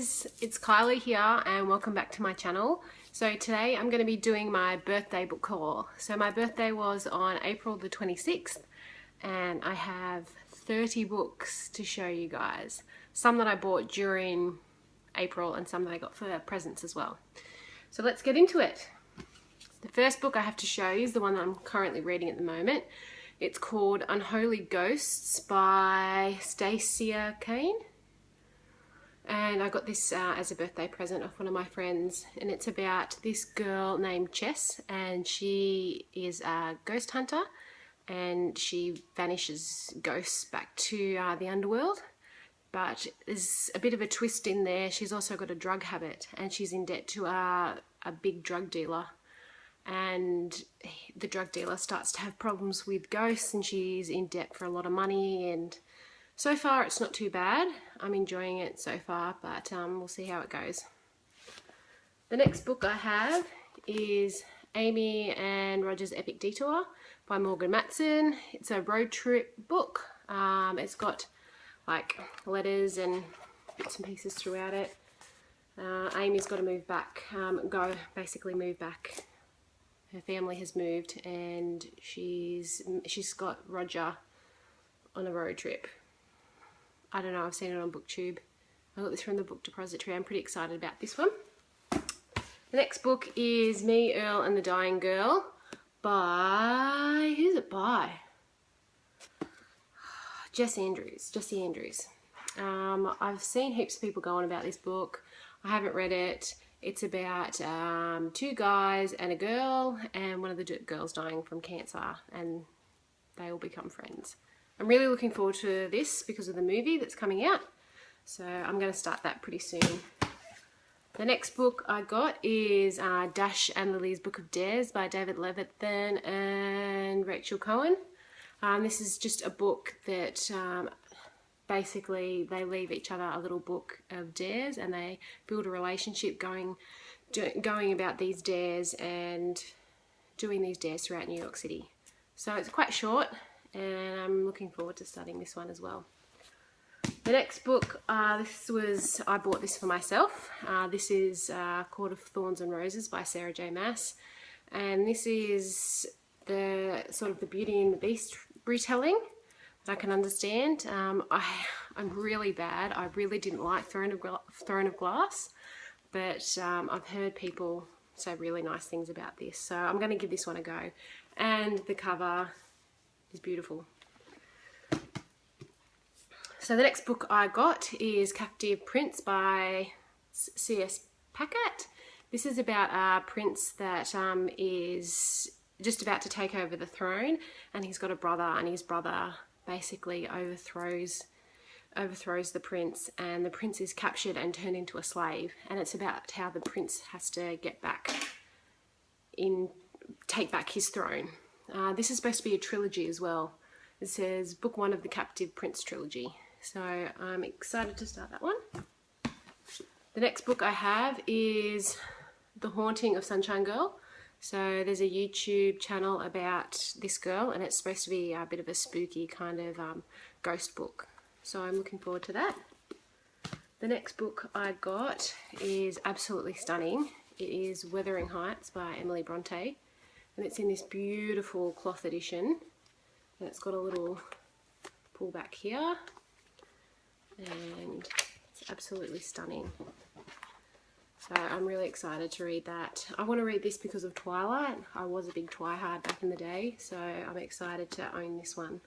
guys, it's Kylie here and welcome back to my channel. So today I'm going to be doing my birthday book haul. So my birthday was on April the 26th and I have 30 books to show you guys. Some that I bought during April and some that I got for presents as well. So let's get into it. The first book I have to show you is the one that I'm currently reading at the moment. It's called Unholy Ghosts by Stacia Kane. And I got this as a birthday present off one of my friends, and it's about this girl named Chess, and she is a ghost hunter and she vanishes ghosts back to the underworld. But there's a bit of a twist in there. She's also got a drug habit and she's in debt to a big drug dealer, and the drug dealer starts to have problems with ghosts and she's in debt for a lot of money. And so far it's not too bad. I'm enjoying it so far, but we'll see how it goes. The next book I have is Amy and Roger's Epic Detour by Morgan Matson. It's a road trip book. It's got like letters and bits and pieces throughout it. Amy's got to move back, basically move back. Her family has moved and she's got Roger on a road trip. I don't know, I've seen it on BookTube. I got this from the Book Depository. I'm pretty excited about this one. The next book is Me, Earl and the Dying Girl by, who's it by? Jessie Andrews. I've seen heaps of people go on about this book. I haven't read it. It's about two guys and a girl, and one of the girls dying from cancer, and they all become friends. I'm really looking forward to this because of the movie that's coming out, so I'm going to start that pretty soon. The next book I got is Dash and Lily's Book of Dares by David Levithan and Rachel Cohen. This is just a book that basically they leave each other a little book of dares and they build a relationship going about these dares and doing these dares throughout New York City. So it's quite short, and I'm looking forward to studying this one as well. The next book, I bought this for myself. This is Court of Thorns and Roses by Sarah J. Maas, and this is the sort of the Beauty and the Beast retelling that I can understand. I'm really bad. I really didn't like Throne of Glass, but I've heard people say really nice things about this, so I'm going to give this one a go. And the cover is beautiful. So the next book I got is Captive Prince by C.S. Pacat. This is about a prince that is just about to take over the throne, and he's got a brother, and his brother basically overthrows the prince, and the prince is captured and turned into a slave, and it's about how the prince has to take back his throne. This is supposed to be a trilogy as well. It says book 1 of the Captive Prince trilogy, so I'm excited to start that one. The next book I have is The Haunting of Sunshine Girl. So there's a YouTube channel about this girl, and it's supposed to be a bit of a spooky kind of ghost book. So I'm looking forward to that. The next book I got is absolutely stunning. It is Wuthering Heights by Emily Bronte, and it's in this beautiful cloth edition. And it's got a little pull back here, and it's absolutely stunning. So I'm really excited to read that. I want to read this because of Twilight. I was a big Twihard back in the day, so I'm excited to own this one.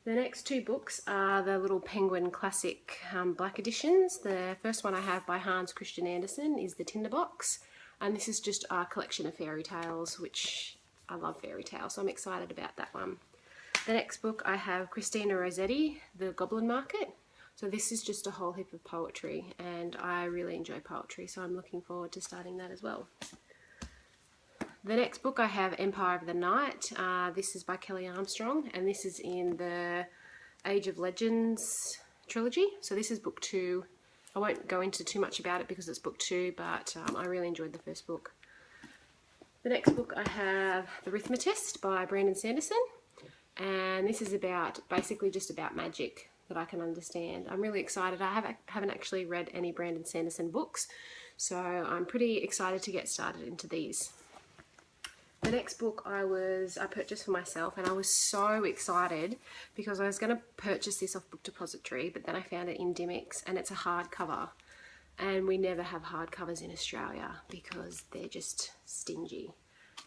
The next two books are the little Penguin Classic Black editions. The first one I have by Hans Christian Andersen is The Tinderbox, and this is just a collection of fairy tales, which I love fairy tales, so I'm excited about that one. The next book I have Christina Rossetti, The Goblin Market. So this is just a whole heap of poetry, and I really enjoy poetry, so I'm looking forward to starting that as well. The next book I have Empire of the Night. This is by Kelly Armstrong, and this is in the Age of Legends trilogy. So this is book 2. I won't go into too much about it because it's book 2, but I really enjoyed the first book. The next book I have The Arithmetist by Brandon Sanderson, and this is basically just about magic. that I can understand. I'm really excited. I haven't actually read any Brandon Sanderson books, so I'm pretty excited to get started into these. The next book I purchased for myself, and I was so excited because I was going to purchase this off Book Depository, but then I found it in Dymocks, and it's a hardcover, and we never have hardcovers in Australia because they're just stingy.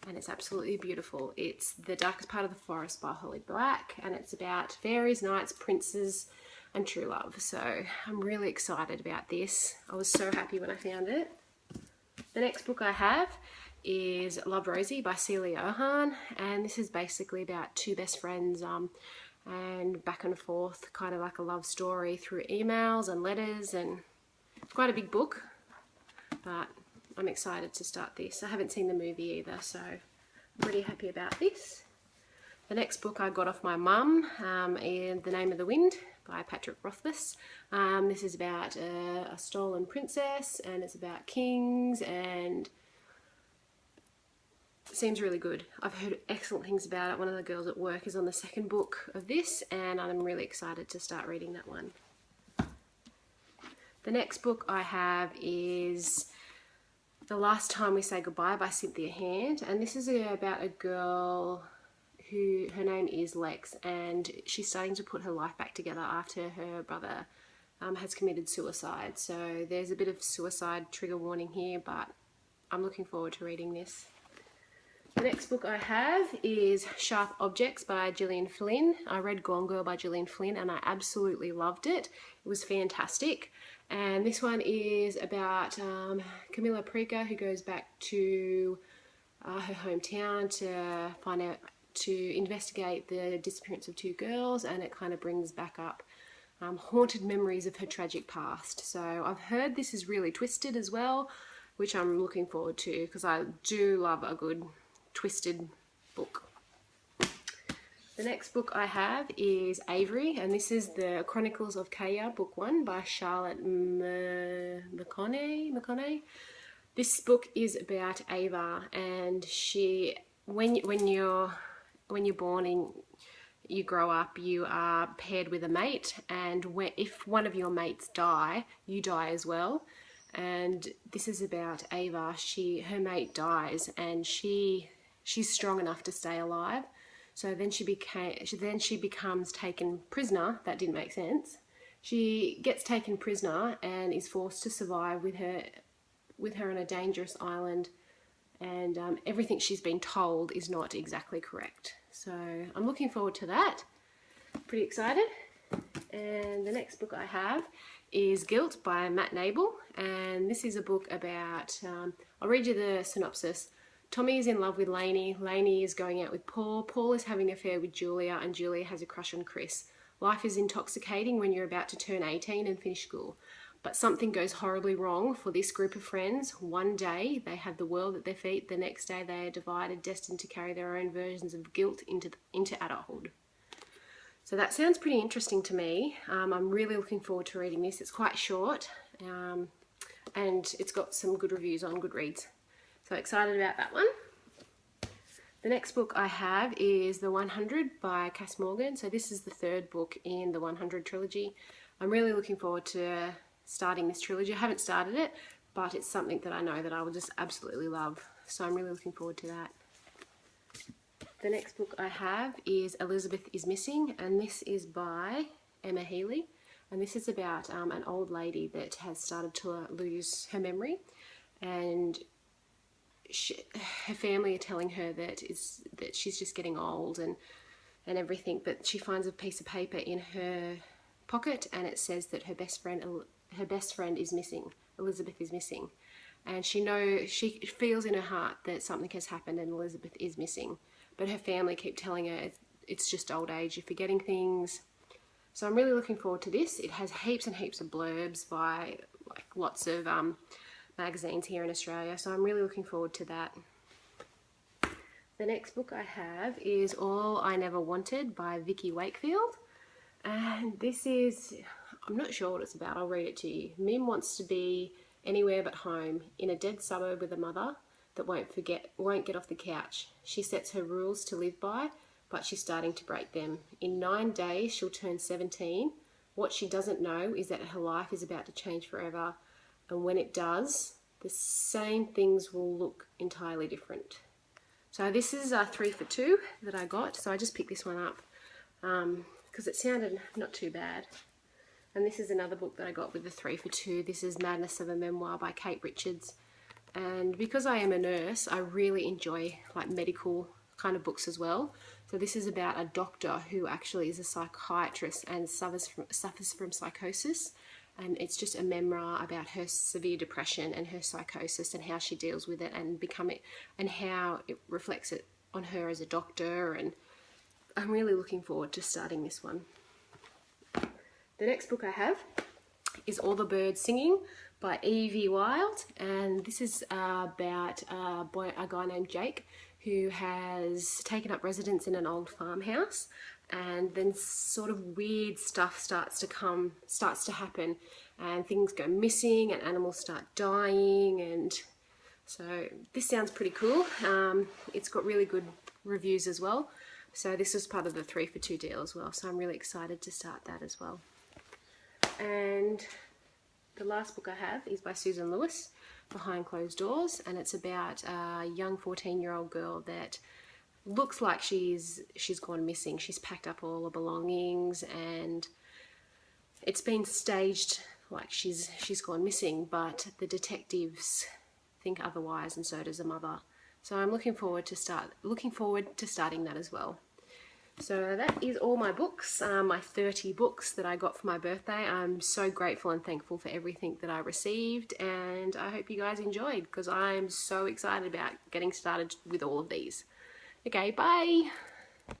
And it's absolutely beautiful. It's The Darkest Part of the Forest by Holly Black, and it's about fairies, knights, princes, and true love. So I'm really excited about this. I was so happy when I found it. The next book I have is Love Rosie by Celia Ohan, and this is basically about two best friends and back and forth, kind of like a love story through emails and letters, and it's quite a big book, but I'm excited to start this. I haven't seen the movie either, so I'm pretty happy about this. The next book I got off my mum is The Name of the Wind by Patrick Rothfuss. This is about a stolen princess, and it's about kings, and it seems really good. I've heard excellent things about it. One of the girls at work is on the second book of this, and I'm really excited to start reading that one. The next book I have is The Last Time We Say Goodbye by Cynthia Hand, and this is about a girl who, her name is Lex, and she's starting to put her life back together after her brother has committed suicide. So there's a bit of suicide trigger warning here, but I'm looking forward to reading this. The next book I have is Sharp Objects by Gillian Flynn. I read Gone Girl by Gillian Flynn, and I absolutely loved it. It was fantastic. And this one is about Camilla Prica, who goes back to her hometown to investigate the disappearance of two girls, and it kind of brings back up haunted memories of her tragic past. So I've heard this is really twisted as well, which I'm looking forward to because I do love a good twisted book. The next book I have is Avery, and this is the Chronicles of Kaya, book 1 by Charlotte McConney. This book is about Ava, and she, when you're born and you grow up, you are paired with a mate, and if one of your mates die, you die as well. And this is about Ava. Her mate dies, and she's strong enough to stay alive. So then she becomes taken prisoner. That didn't make sense. She gets taken prisoner and is forced to survive with her on a dangerous island, and everything she's been told is not exactly correct. So I'm looking forward to that. Pretty excited. And the next book I have is Guilt by Matt Nable, and this is a book about, I'll read you the synopsis. Tommy is in love with Lainey. Lainey is going out with Paul. Paul is having an affair with Julia, and Julia has a crush on Chris. Life is intoxicating when you're about to turn 18 and finish school. But something goes horribly wrong for this group of friends. One day they have the world at their feet. The next day they are divided, destined to carry their own versions of guilt into adulthood. So that sounds pretty interesting to me. I'm really looking forward to reading this. It's quite short, and it's got some good reviews on Goodreads. So excited about that one. The next book I have is The 100 by Cass Morgan. So this is the third book in the 100 trilogy. I'm really looking forward to starting this trilogy. I haven't started it, but it's something that I know that I will just absolutely love. So I'm really looking forward to that. The next book I have is Elizabeth is Missing, and this is by Emma Healy. And this is about an old lady that has started to lose her memory, and her family are telling her that she's just getting old and everything, but she finds a piece of paper in her pocket, and it says that her best friend is missing. Elizabeth is missing, and she feels in her heart that something has happened and Elizabeth is missing, but her family keep telling her it's just old age, you're forgetting things. So I'm really looking forward to this. It has heaps and heaps of blurbs by lots of magazines here in Australia, so I'm really looking forward to that. The next book I have is All I Never Wanted by Vicky Wakefield, and this is, I'm not sure what it's about, I'll read it to you. Mim wants to be anywhere but home, in a dead suburb with a mother that won't get off the couch. She sets her rules to live by, but she's starting to break them. In 9 days she'll turn 17. what she doesn't know is that her life is about to change forever, and when it does, the same things will look entirely different. So this is 3 for 2 that I got, so I just picked this one up because it sounded not too bad. And this is another book that I got with the 3 for 2. This is Madness of a Memoir by Kate Richards. And because I am a nurse, I really enjoy like medical kind of books as well. So this is about a doctor who actually is a psychiatrist and suffers from psychosis. And it's just a memoir about her severe depression and her psychosis and how she deals with it and how it reflects it on her as a doctor. And I'm really looking forward to starting this one. The next book I have is All the Birds Singing by E.V. Wild, and this is about a guy named Jake who has taken up residence in an old farmhouse, and then sort of weird stuff starts to happen, and things go missing and animals start dying, and so this sounds pretty cool. It's got really good reviews as well, so this was part of the 3 for 2 deal as well, so I'm really excited to start that as well. And the last book I have is by Susan Lewis, Behind Closed Doors, and it's about a young 14-year-old girl that looks like she's gone missing. She's packed up all her belongings and it's been staged like she's gone missing, but the detectives think otherwise, and so does the mother. So I'm looking forward to starting that as well. So that is all my books, my 30 books that I got for my birthday. I'm so grateful and thankful for everything that I received, and I hope you guys enjoyed because I'm so excited about getting started with all of these. Okay, bye!